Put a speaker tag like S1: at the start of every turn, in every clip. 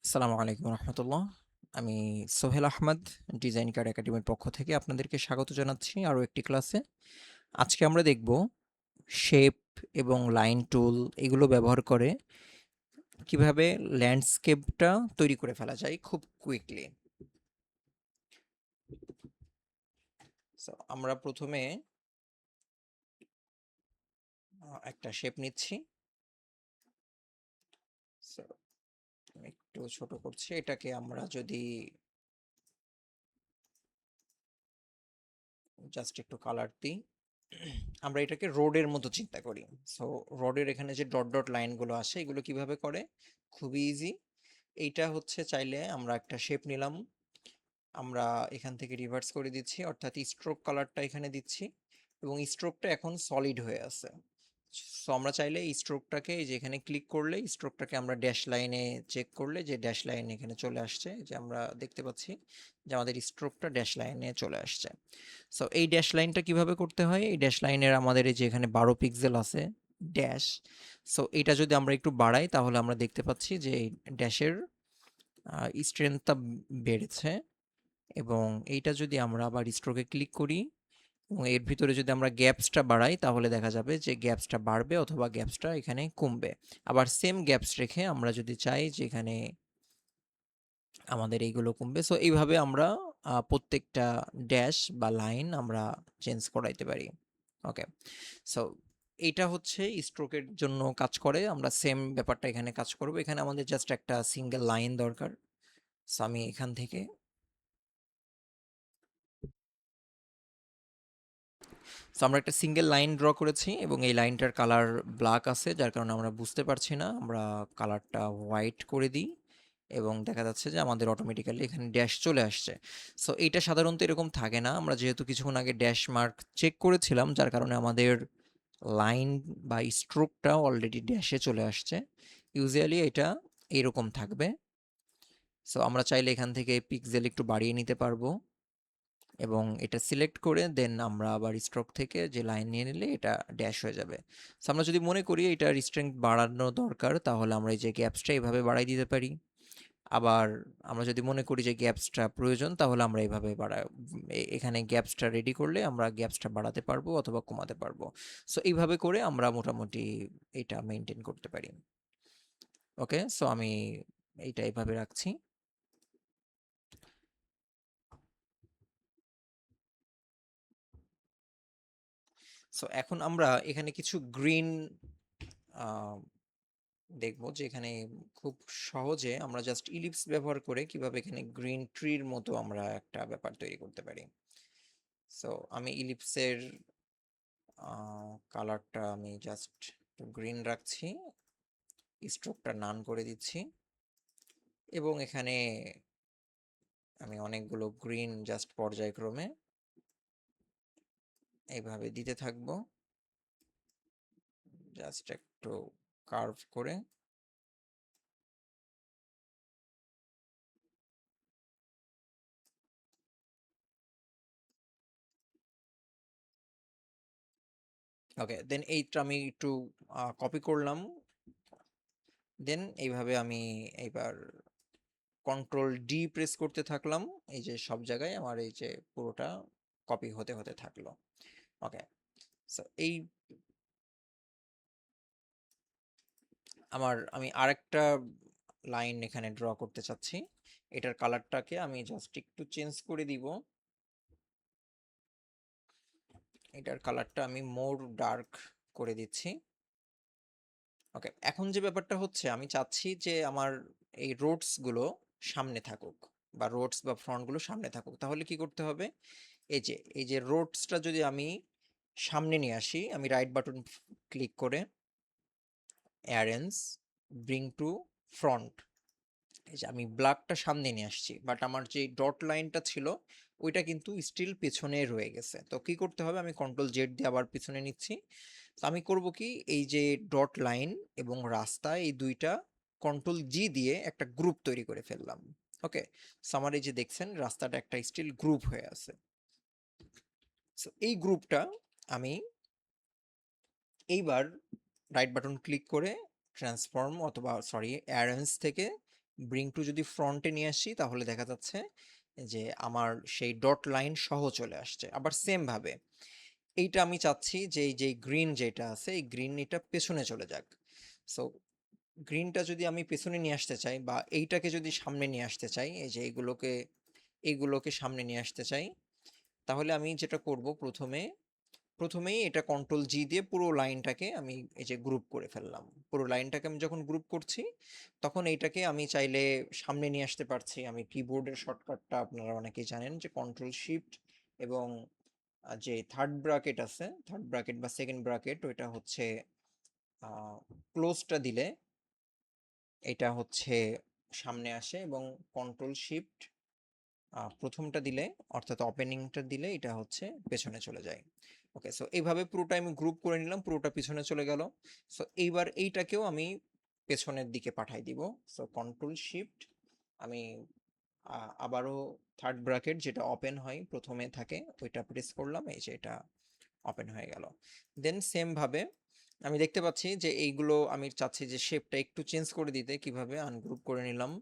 S1: আসসালামু আলাইকুম রহমতুল্লাহ। আমি সোহেল আহমদ, ডিজাইন কার্ড একাডেমির পক্ষ থেকে আপনাদেরকে স্বাগত জানাচ্ছি আরও একটি ক্লাসে। আজকে আমরা দেখব শেপ এবং লাইন টুল এগুলো ব্যবহার করে কিভাবে ল্যান্ডস্কেপটা তৈরি করে ফেলা যায় খুব কুইকলি। সো আমরা প্রথমে একটা শেপ নিচ্ছি। সো আমি একটু ছোট করছি, এটাকে আমরা যদি জাস্ট একটু কালার দিই, আমরা এটাকে রোডের মতো চিন্তা করি। সো রোডের এখানে যে ডট ডট লাইনগুলো আসে এগুলো কিভাবে করে, খুবই ইজি। এইটা হচ্ছে চাইলে আমরা একটা শেপ নিলাম, আমরা এখান থেকে রিভার্স করে দিচ্ছি, অর্থাৎ স্ট্রোক কালারটা এখানে দিচ্ছি এবং স্ট্রোকটা এখন সলিড হয়ে আছে। সো আমরা চাইলে এই স্ট্রোকটাকে, এই যে এখানে ক্লিক করলে স্ট্রোকটাকে আমরা ড্যাশ লাইনে চেক করলে যে ড্যাশ লাইন এখানে চলে আসছে, যে আমরা দেখতে পাচ্ছি যে আমাদের স্ট্রোকটা ড্যাশ লাইনে চলে আসছে। সো এই ড্যাশ লাইনটা কিভাবে করতে হয়, এই ড্যাশ লাইনের আমাদের এই যে এখানে 12 পিক্সেল আছে ড্যাশ। সো এটা যদি আমরা একটু বাড়াই তাহলে আমরা দেখতে পাচ্ছি যে এই ড্যাশের স্ট্রেংথটা বেড়েছে। এবং এইটা যদি আমরা আবার স্ট্রোকে ক্লিক করি এবং এর ভিতরে যদি আমরা গ্যাপসটা বাড়াই তাহলে দেখা যাবে যে গ্যাপসটা বাড়বে অথবা গ্যাপসটা এখানে কমবে। আবার সেম গ্যাপস রেখে আমরা যদি চাই যে এখানে আমাদের এইগুলো কমবে। সো এইভাবে আমরা প্রত্যেকটা ড্যাশ বা লাইন আমরা চেঞ্জ করাইতে পারি। ওকে, সো এইটা হচ্ছে স্ট্রোকের জন্য কাজ করে। আমরা সেম ব্যাপারটা এখানে কাজ করব। এখানে আমাদের জাস্ট একটা সিঙ্গেল লাইন দরকার। সো আমি এখান থেকে আমরা একটা সিঙ্গেল লাইন ড্র করেছি এবং এই লাইনটার কালার ব্ল্যাক আছে, যার কারণে আমরা বুঝতে পারছি না। আমরা কালারটা হোয়াইট করে দিই এবং দেখা যাচ্ছে যে আমাদের অটোমেটিক্যালি এখানে ড্যাশ চলে আসছে। সো এইটা সাধারণত এরকম থাকে না, আমরা যেহেতু কিছুক্ষণ আগে ড্যাশ মার্ক চেক করেছিলাম যার কারণে আমাদের লাইন বা স্ট্রোকটা অলরেডি ড্যাশে চলে আসছে। ইউজুয়ালি এটা এইরকম থাকবে। সো আমরা চাইলে এখান থেকে পিক্সেল একটু বাড়িয়ে নিতে পারবো এবং এটা সিলেক্ট করে দেন আমরা আবার স্ট্রোক থেকে যে লাইন নিয়ে নিলে এটা ড্যাশ হয়ে যাবে। সো আমরা যদি মনে করি এটার স্ট্রেংথ বাড়ানো দরকার তাহলে আমরা এই যে গ্যাপসটা এইভাবে বাড়াই দিতে পারি। আবার আমরা যদি মনে করি যে গ্যাপসটা প্রয়োজন তাহলে আমরা এইভাবে এখানে গ্যাপসটা রেডি করলে আমরা গ্যাপসটা বাড়াতে পারবো অথবা কমাতে পারবো। সো এইভাবে করে আমরা মোটামুটি এটা মেনটেন করতে পারি। ওকে, সো আমি এইটা এইভাবে রাখছি। সো এখন আমরা এখানে কিছু গ্রিন দেখবো যে এখানে খুব সহজে আমরা জাস্ট ইলিপস ব্যবহার করে কিভাবে এখানে গ্রিন ট্রির মতো আমরা একটা ব্যাপার তৈরি করতে পারি। সো আমি ইলিপসের কালারটা আমি জাস্ট গ্রিন রাখছি, স্ট্রোকটা নান করে দিচ্ছি এবং এখানে আমি অনেকগুলো গ্রিন জাস্ট পর্যায়ক্রমে এইভাবে দিতে থাকবো, জাস্ট একটু কার্ভ করে। ওকে, দেন এইটা আমি একটু কপি করলাম। দেন এইভাবে আমি এইবার কন্ট্রোল ডি প্রেস করতে থাকলাম, এই যে সব জায়গায় আমার এই যে পুরোটা কপি হতে হতে থাকলো। ওকে, সো এই আমি আরেকটা লাইন এখানে ড্র করতে চাচ্ছি। এটার কালারটাকে আমি জাস্ট একটু চেঞ্জ করে দিব, এটার কালারটা আমি মোর ডার্ক করে দিচ্ছি। ওকে, এখন যে ব্যাপারটা হচ্ছে আমি চাচ্ছি যে আমার এই রোডস গুলো সামনে থাকুক বা রোডস বা ফ্রন্ট গুলো সামনে থাকুক। তাহলে কি করতে হবে, এই যে রোডসটা যদি আমি সামনে নিয়ে আসি, আমি রাইট বাটন ক্লিক করে অ্যারেঞ্জ ব্রিং টু ফ্রন্ট, এই যে আমি ব্ল্যাকটা সামনে নিয়ে আসছি, বাট আমার যে ডট লাইনটা ছিল ওইটা কিন্তু স্টিল পেছনে রয়ে গেছে। তো কি করতে হবে, আমি কন্ট্রোল জেড দিয়ে আবার পিছনে নিচ্ছি। তো আমি করব কি, এই যে ডট লাইন এবং রাস্তা এই দুইটা কন্ট্রোল জি দিয়ে একটা গ্রুপ তৈরি করে ফেললাম। ওকে, সো আমার এই যে দেখছেন রাস্তাটা একটা স্টিল গ্রুপ হয়ে আছে। সো এই গ্রুপটা আমি এইবার রাইট বাটন ক্লিক করে ট্রান্সফর্ম অথবা সরি অ্যারেঞ্জ থেকে ব্রিং টু যদি ফ্রন্টে নিয়ে আসি তাহলে দেখা যাচ্ছে যে আমার সেই ডট লাইন সহ চলে আসছে। আবার সেম ভাবে এইটা আমি চাচ্ছি যে এই যে গ্রিন যেটা আছে এই গ্রিন এটা পেছনে চলে যাক। সো গ্রিনটা যদি আমি পেছনে নিয়ে আসতে চাই বা এইটাকে যদি সামনে নিয়ে আসতে চাই, এই যে এইগুলোকে সামনে নিয়ে আসতে চাই, তাহলে আমি যেটা করব প্রথমেই এটা কন্ট্রোল জি দিয়ে পুরো লাইনটাকে আমি এই যে গ্রুপ করে ফেললাম। পুরো লাইনটাকে আমি যখন গ্রুপ করছি তখন এইটাকে আমি চাইলে সামনে নিয়ে আসতে পারছি। আমি কিবোর্ডের শর্টকাটটা আপনারা অনেকেই জানেন যে কন্ট্রোল শিফট এবং যে থার্ড ব্র্যাকেট আছে, থার্ড ব্র্যাকেট বা সেকেন্ড ব্র্যাকেট ওইটা হচ্ছে ক্লোজটা দিলে এটা হচ্ছে সামনে আসে এবং কন্ট্রোল শিফট প্রথমটা দিলে অর্থাৎ ওপেনিংটা দিলে এটা হচ্ছে পেছনে চলে যায়। ওকে, সো এইভাবে পুরোটা আমি গ্রুপ করে নিলাম, পুরোটা পিছনে চলে গেল। সো এইবার এইটাকেও আমি পেছনের দিকে পাঠাই দিব। সো কন্ট্রোল শিফট আমি আবারও থার্ড ব্র্যাকেট যেটা ওপেন হয় প্রথমে থাকে ওইটা প্রেস করলাম, এই যে এটা ওপেন হয়ে গেল। দেন সেম ভাবে আমি দেখতে পাচ্ছি যে এইগুলো আমি চাচ্ছি যে শেপটা একটু চেঞ্জ করে দিতে, কিভাবে আনগ্রুপ করে নিলাম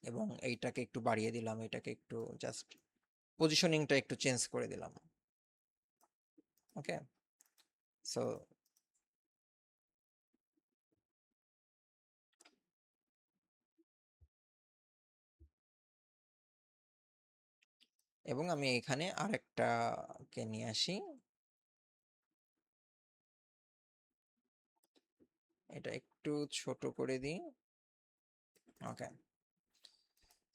S1: এবং এইটাকে একটু বাড়িয়ে দিলাম, এটাকে একটু জাস্ট পজিশনিংটা একটু চেঞ্জ করে দিলাম। ওকে, সো এবং আমি এখানে আরেকটাকে নিয়ে আসি, এটা একটু ছোট করে দিই। ওকে,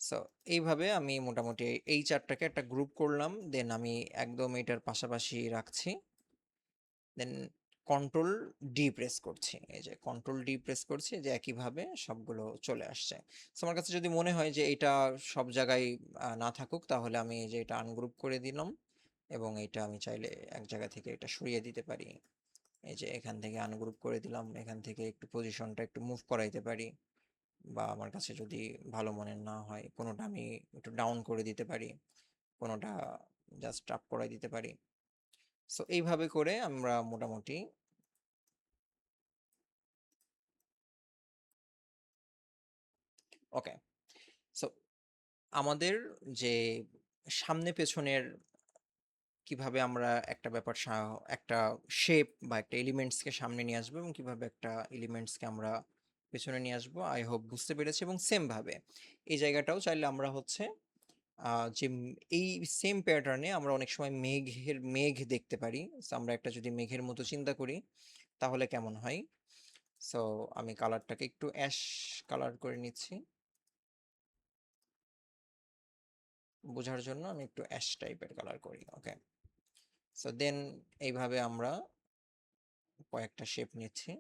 S1: সো এইভাবে আমি মোটামুটি এই চারটাকে একটা গ্রুপ করলাম, দেন আমি একদম এটার পাশাপাশি রাখছি, দেন কন্ট্রোল ডি প্রেস করছি, এই যে কন্ট্রোল ডি প্রেস করছি, যে একইভাবে সবগুলো চলে আসছে। সো আমার কাছে যদি মনে হয় যে এটা সব জায়গায় না থাকুক, তাহলে আমি এই যে এটা আনগ্রুপ করে দিলাম এবং এটা আমি চাইলে এক জায়গা থেকে এটা সরিয়ে দিতে পারি। এই যে এখান থেকে আনগ্রুপ করে দিলাম, এখান থেকে একটু পজিশনটা একটু মুভ করাইতে পারি, বা আমার কাছে যদি ভালো মনে না হয় কোনোটা আমি একটু ডাউন করে দিতে পারি, কোনোটা জাস্ট আপ করাই দিতে পারি। সো এইভাবে করে আমরা মোটামুটি ওকে, সো আমাদের যে সামনে পেছনের কিভাবে আমরা একটা একটা শেপ বা একটা এলিমেন্টসকে সামনে নিয়ে আসবো এবং কিভাবে একটা এলিমেন্টসকে আমরা পেছনে নিয়ে আসবো, আই হোপ বুঝতে পেরেছি। এবং সেম ভাবে এই জায়গাটাও চাইলে আমরা হচ্ছে এই সেম প্যাটার্নে আমরা অনেক সময় মেঘ দেখতে পারি। So, আমরা একটা যদি মেঘের মতো চিন্তা করি তাহলে কেমন হয়। সো আমি কালারটাকে একটু অ্যাশ কালার করে নিচ্ছি বোঝার জন্য, আমি একটু অ্যাশ টাইপের কালার করি। ওকে, সো দেন এইভাবে আমরা কয়েকটা শেপ নিচ্ছি,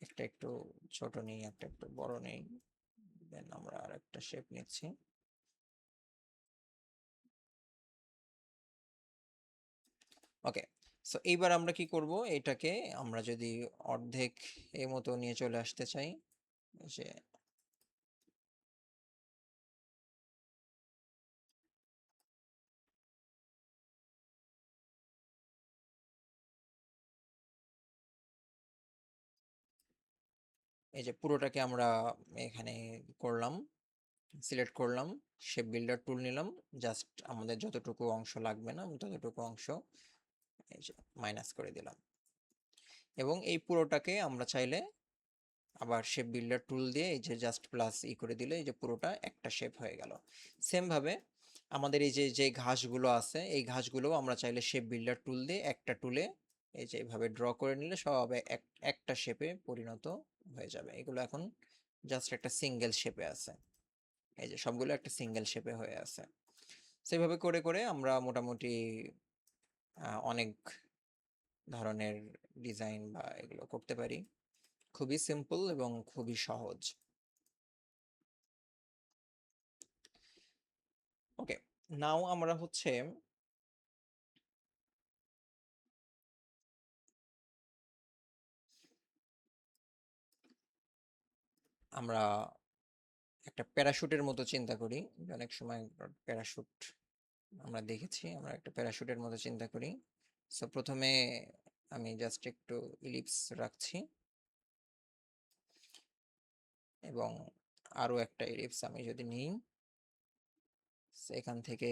S1: একটা একটু ছোট নেই, একটা একটু বড় নেই, দেন আমরা আর একটা শেপ নিচ্ছি। ওকে, সো এইবার আমরা কি করব, এটাকে আমরা যদি অর্ধেক এই মতো নিয়ে চলে আসতে চাই, যে এই যে পুরোটাকে আমরা এখানে করলাম, সিলেক্ট করলাম, শেপ বিল্ডার টুল নিলাম, জাস্ট আমাদের যতটুকু অংশ লাগবে না আমি ততটুকু অংশ এই যে মাইনাস করে দিলাম। এবং এই পুরোটাকে আমরা চাইলে আবার শেপ বিল্ডার টুল দিয়ে এই যে জাস্ট প্লাস করে দিলে এই যে পুরোটা একটা শেপ হয়ে গেল। সেম ভাবে আমাদের এই যে যে ঘাসগুলো আছে এই ঘাসগুলো আমরা চাইলে শেপ বিল্ডার টুল দিয়ে একটা টুলে এই যে এইভাবে ড্র করে নিলে সব একটা শেপে পরিণত হয়ে যাবে। এগুলো এখন জাস্ট একটা সিঙ্গেল শেপে আছে, এই যে সবগুলো একটা সিঙ্গেল শেপে হয়ে আছে। সেভাবে করে করে আমরা মোটামুটি অনেক ধরনের ডিজাইন বা এগুলো করতে পারি, খুবই সিম্পল এবং খুবই সহজ। ওকে, নাও আমরা হচ্ছে আমরা একটা প্যারাশুটের মতো চিন্তা করি, যে অনেক সময় প্যারাশুট আমরা দেখেছি, আমরা একটা প্যারাশুটের মতো চিন্তা করি। সো প্রথমে আমি জাস্ট একটু ইলিপস রাখছি এবং আরো একটা ইলিপস আমি যদি নিই, এখান থেকে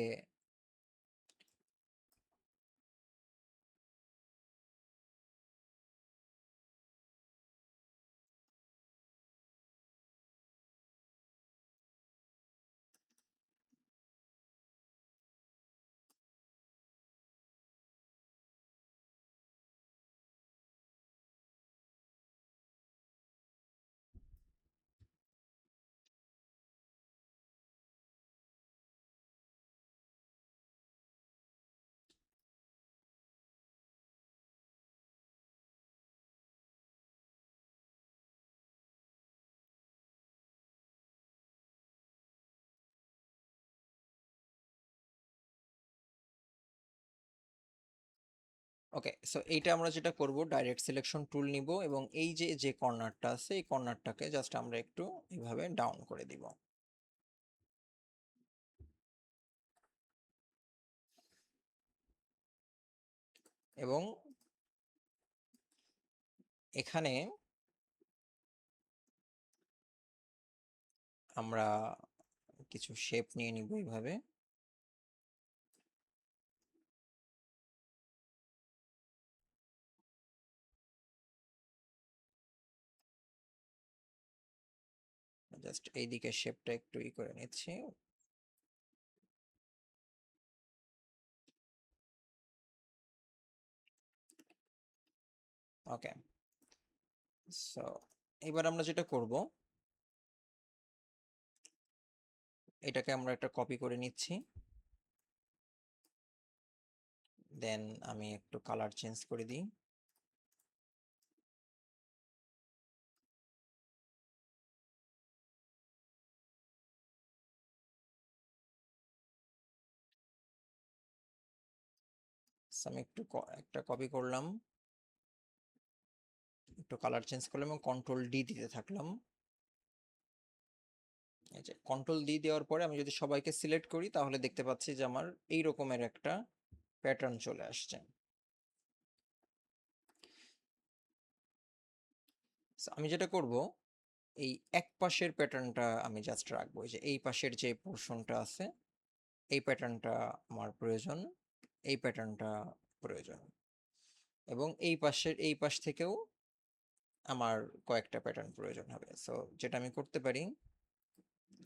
S1: ওকে, সো এইটা আমরা যেটা করব, ডাইরেক্ট সিলেকশন টুল নিব এবং এই যে যে কর্নারটা আছে এই কর্নারটাকে জাস্ট আমরা একটু এইভাবে ডাউন করে দিব। এবং এখানে আমরা কিছু শেপ নিয়ে নিব এইভাবে। জাস্ট এইদিকে শেপটা একটু করে নিচ্ছি। ওকে, সো এবার আমরা যেটা করব, এটাকে আমরা একটা কপি করে নিচ্ছি। দেন আমি একটু কালার চেঞ্জ করে দিই। আমি একটু একটা কপি করলাম, একটু কালার চেঞ্জ করলাম এবং কন্ট্রোল ডি দিতে থাকলাম। এই যে কন্ট্রোল ডি দেওয়ার পরে আমি যদি সবাইকে সিলেক্ট করি তাহলে দেখতে পাচ্ছি যে আমার এই রকমের একটা প্যাটার্ন চলে আসছে। আমি যেটা করব, এই এক পাশের প্যাটার্নটা আমি জাস্ট রাখবো, যে এই পাশের যে পোর্শনটা আছে এই প্যাটার্নটা আমার প্রয়োজন, এই প্যাটার্নটা প্রয়োজন, এবং এই পাশের এই পাশ থেকেও আমার কয়েকটা প্যাটার্ন প্রয়োজন হবে। সো যেটা আমি করতে পারি,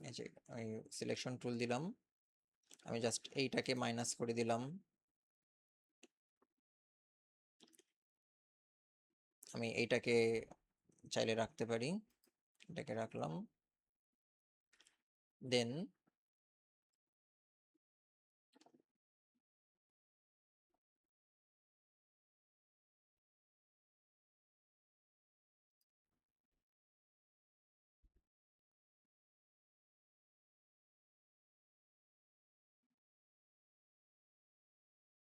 S1: এই যে আমি সিলেকশন টুল দিলাম, আমি জাস্ট এইটাকে মাইনাস করে দিলাম, আমি এইটাকে চাইলে রাখতে পারি, এটাকে রাখলাম। দেন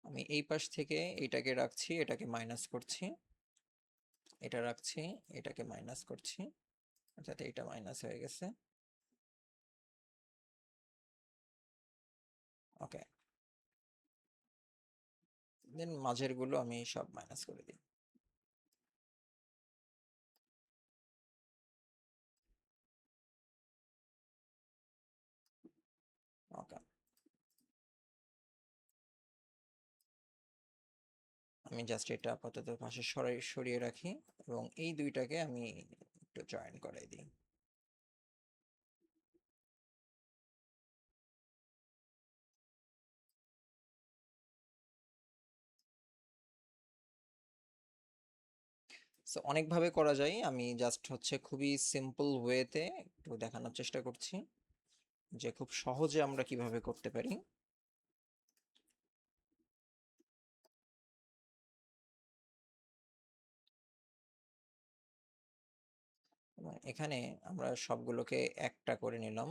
S1: আমি এই পাশ থেকে এটাকে রাখছি, এটাকে মাইনাস করছি, এটা রাখছি, এটাকে মাইনাস করছি, অর্থাৎ এটা মাইনাস হয়ে গেছে। ওকে, দেন মাঝের গুলো আমি সব মাইনাস করে দিই। ওকে, আমি জাস্ট এটা আপাতত পাশে সরিয়ে রাখি এবং এই দুইটাকে আমি একটু জয়েন করাই দিই। সো অনেকভাবে করা যায়, আমি জাস্ট হচ্ছে খুবই সিম্পল ওয়েতে একটু দেখানোর চেষ্টা করছি যে খুব সহজে আমরা কিভাবে করতে পারি। এখানে আমরা সবগুলোকে একটা করে নিলাম।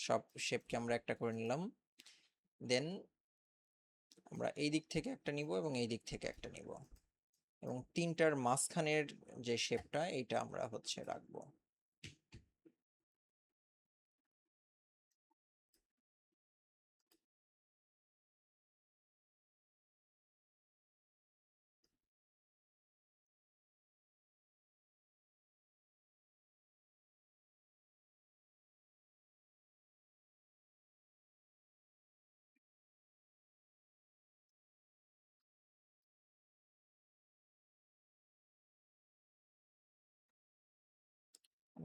S1: সব শেপকে আমরা একটা করে নিলাম। দেন আমরা এই দিক থেকে একটা নিব এবং এই দিক থেকে একটা নিব এবং তিনটার মাঝখানের যে শেপটা এইটা আমরা হচ্ছে রাখবো।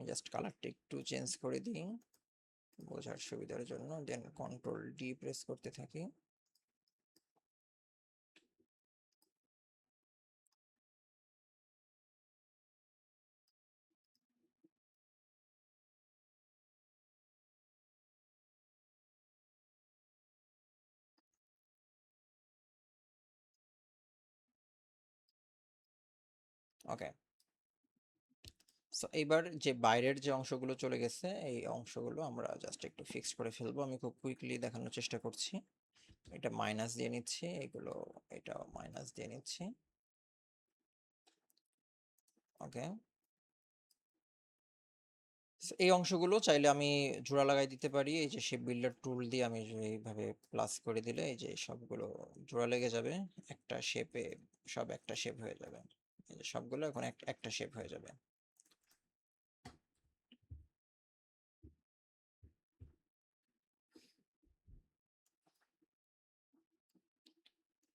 S1: জাস্ট কালারটা একটু চেঞ্জ করে দিই বোঝার সুবিধার জন্য, দেন কন্ট্রোল ডি প্রেস করতে থাকি। ওকে, সো এইবার যে বাইরের যে অংশগুলো চলে গেছে এই অংশগুলো আমরা জাস্ট একটু ফিক্স করে ফেলবো। আমি খুব কুইকলি দেখানোর চেষ্টা করছি। এটা মাইনাস দিয়ে নিচ্ছি, এগুলো এটাও মাইনাস দিয়ে নিচ্ছি। ওকে, এই অংশগুলো চাইলে আমি জোড়া লাগাই দিতে পারি। এই যে শেপ বিল্ডার টুল দিয়ে আমি এইভাবে প্লাস করে দিলে এই যে সবগুলো জোড়া লেগে যাবে একটা শেপে, সব একটা শেপ হয়ে যাবে। এই যে সবগুলো এখন একটা শেপ হয়ে যাবে।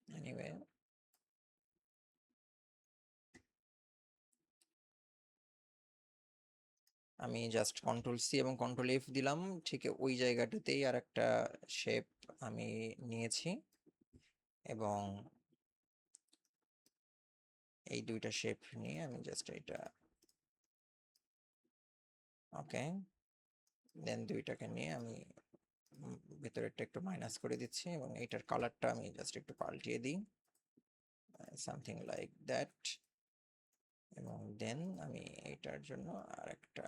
S1: এনিওয়ে, আমি জাস্ট কন্ট্রোল সি এবং কন্ট্রোল এফ দিলাম, ঠিক ওই জায়গাটাতেই আর একটা শেপ আমি নিয়েছি এবং এই দুইটা শেপ নিয়ে আমি জাস্ট এটা, ওকে, দেন দুইটাকে নিয়ে আমি ভেতরেরটা একটু মাইনাস করে দিচ্ছি এবং এইটার কালারটা আমি জাস্ট একটু পাল্টিয়ে দিই, সামথিং লাইক দ্যাট। এবং দেন আমি এইটার জন্য আর একটা,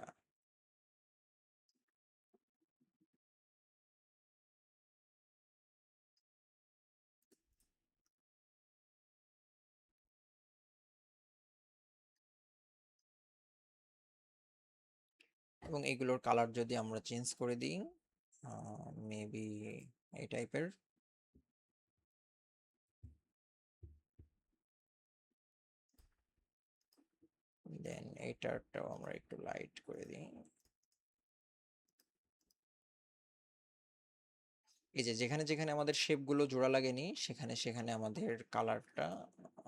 S1: এবং এগুলোর কালার যদি আমরা চেঞ্জ করে দিই মেবি এই টাইপের, দেন এইটারটাও আমরা একটু লাইট করে দিই। এই যে যেখানে যেখানে আমাদের শেপগুলো জোড়া লাগেনি সেখানে সেখানে আমাদের কালারটা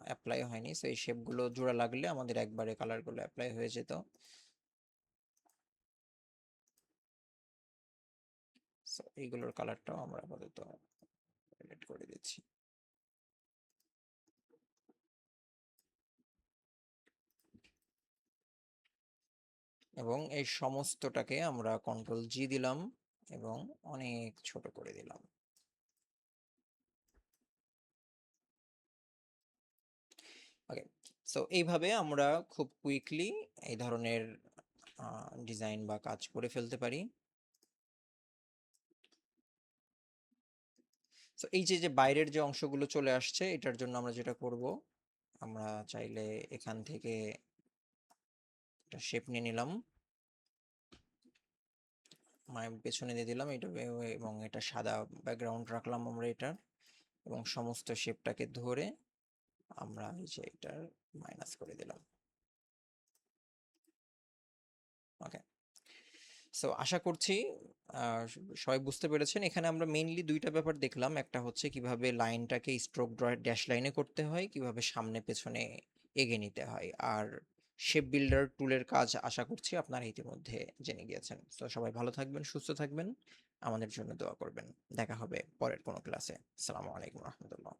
S1: অ্যাপ্লাই হয়নি, সো এই শেপগুলো জোড়া লাগলে আমাদের একবারে কালারগুলো অ্যাপ্লাই হয়ে যেত। সো এইগুলোর কালারটাও আমরা আপাতত এডিট করে দিচ্ছি। এবং এই সমস্তটাকে আমরা কন্ট্রোল জি দিলাম এবং অনেক ছোট করে দিলাম। ওকে, সো এইভাবে আমরা খুব কুইকলি এই ধরনের ডিজাইন বা কাজ করে ফেলতে পারি। সো এই যে যে বাইরের যে অংশগুলো চলে আসছে এটার জন্য আমরা যেটা করব, আমরা চাইলে এখান থেকে একটা শেপ নিয়ে নিলাম, পেছনে দিয়ে দিলাম এটা এবং এটা সাদা ব্যাকগ্রাউন্ড রাখলাম আমরা এটার, এবং সমস্ত শেপটাকে ধরে আমরা এই যে এটার মাইনাস করে দিলাম। ওকে, সো আশা করছি সবাই বুঝতে পেরেছেন। এখানে আমরা মেইনলি দুইটা ব্যাপার দেখলাম, একটা হচ্ছে কিভাবে লাইনটাকে স্ট্রোক ড্যাশ লাইনে করতে হয়, কিভাবে সামনে পেছনে এগিয়ে নিতে হয়, আর শেপ বিল্ডার টুলের কাজ আশা করছি আপনারা ইতিমধ্যে জেনে গিয়েছেন। তো সবাই ভালো থাকবেন, সুস্থ থাকবেন, আমাদের জন্য দোয়া করবেন। দেখা হবে পরের কোনো ক্লাসে। আসসালামু আলাইকুম রহমতুল্লাহ।